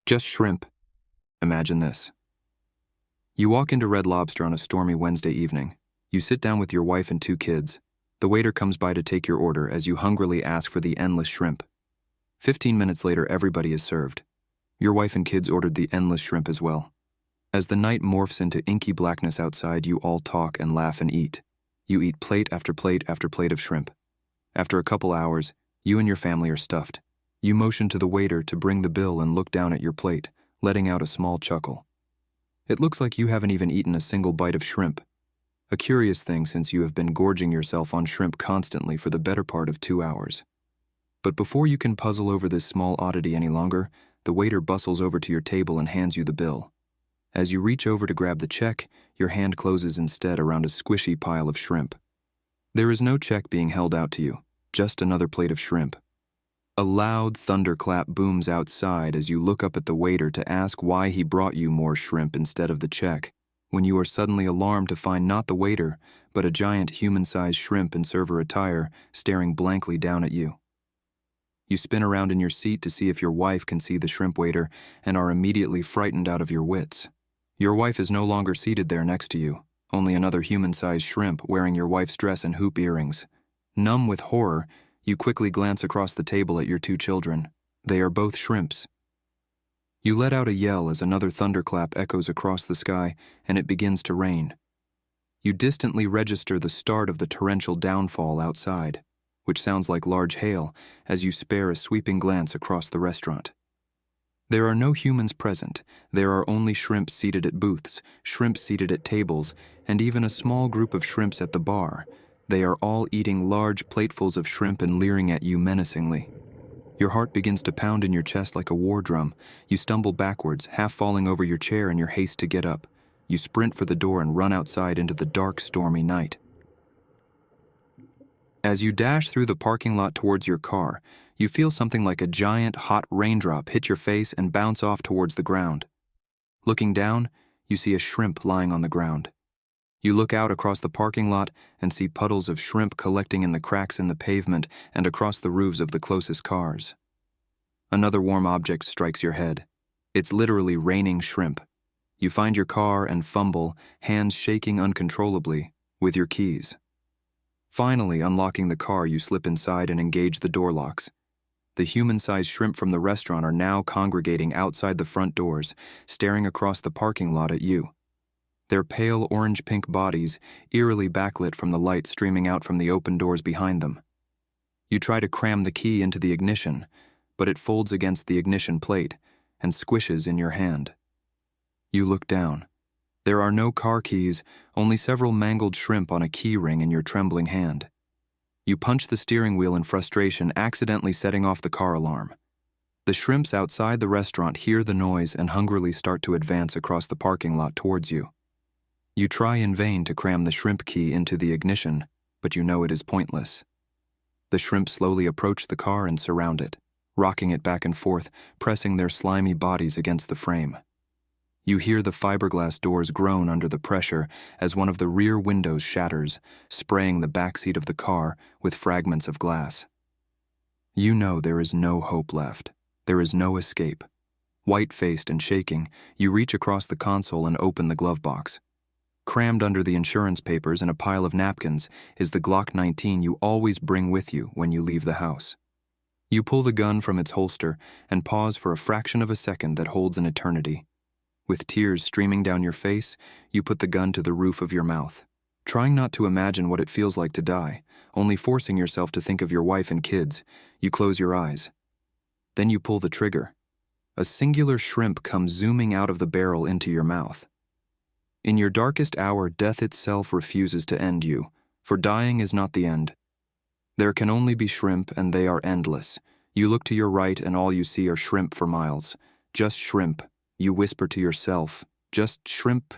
Just shrimp. Imagine this. You walk into Red Lobster on a stormy Wednesday evening. You sit down with your wife and 2 kids. The waiter comes by to take your order as you hungrily ask for the endless shrimp. 15 minutes later, everybody is served. Your wife and kids ordered the endless shrimp as well. As the night morphs into inky blackness outside, you all talk and laugh and eat. You eat plate after plate after plate of shrimp. After a couple hours, you and your family are stuffed. You motion to the waiter to bring the bill and look down at your plate, letting out a small chuckle. It looks like you haven't even eaten a single bite of shrimp. A curious thing, since you have been gorging yourself on shrimp constantly for the better part of 2 hours. But before you can puzzle over this small oddity any longer, the waiter bustles over to your table and hands you the bill. As you reach over to grab the check, your hand closes instead around a squishy pile of shrimp. There is no check being held out to you, just another plate of shrimp. A loud thunderclap booms outside as you look up at the waiter to ask why he brought you more shrimp instead of the check, when you are suddenly alarmed to find not the waiter, but a giant human-sized shrimp in server attire staring blankly down at you. You spin around in your seat to see if your wife can see the shrimp waiter and are immediately frightened out of your wits. Your wife is no longer seated there next to you, only another human-sized shrimp wearing your wife's dress and hoop earrings. Numb with horror, you quickly glance across the table at your 2 children. They are both shrimps. You let out a yell as another thunderclap echoes across the sky and it begins to rain. You distantly register the start of the torrential downfall outside, which sounds like large hail as you spare a sweeping glance across the restaurant. There are no humans present. There are only shrimps seated at booths, shrimps seated at tables, and even a small group of shrimps at the bar. They are all eating large platefuls of shrimp and leering at you menacingly. Your heart begins to pound in your chest like a war drum. You stumble backwards, half falling over your chair in your haste to get up. You sprint for the door and run outside into the dark, stormy night. As you dash through the parking lot towards your car, you feel something like a giant, hot raindrop hit your face and bounce off towards the ground. Looking down, you see a shrimp lying on the ground. You look out across the parking lot and see puddles of shrimp collecting in the cracks in the pavement and across the roofs of the closest cars. Another warm object strikes your head. It's literally raining shrimp. You find your car and fumble, hands shaking uncontrollably, with your keys. Finally, unlocking the car, you slip inside and engage the door locks. The human-sized shrimp from the restaurant are now congregating outside the front doors, staring across the parking lot at you. Their pale orange-pink bodies eerily backlit from the light streaming out from the open doors behind them. You try to cram the key into the ignition, but it folds against the ignition plate and squishes in your hand. You look down. There are no car keys, only several mangled shrimp on a key ring in your trembling hand. You punch the steering wheel in frustration, accidentally setting off the car alarm. The shrimps outside the restaurant hear the noise and hungrily start to advance across the parking lot towards you. You try in vain to cram the shrimp key into the ignition, but you know it is pointless. The shrimp slowly approach the car and surround it, rocking it back and forth, pressing their slimy bodies against the frame. You hear the fiberglass doors groan under the pressure as one of the rear windows shatters, spraying the backseat of the car with fragments of glass. You know there is no hope left. There is no escape. White-faced and shaking, you reach across the console and open the glove box. Crammed under the insurance papers and a pile of napkins is the Glock 19 you always bring with you when you leave the house. You pull the gun from its holster and pause for a fraction of a second that holds an eternity. With tears streaming down your face, you put the gun to the roof of your mouth, trying not to imagine what it feels like to die, only forcing yourself to think of your wife and kids. You close your eyes. Then you pull the trigger. A singular shrimp comes zooming out of the barrel into your mouth. In your darkest hour, death itself refuses to end you, for dying is not the end. There can only be shrimp, and they are endless. You look to your right, and all you see are shrimp for miles. Just shrimp. You whisper to yourself, just shrimp,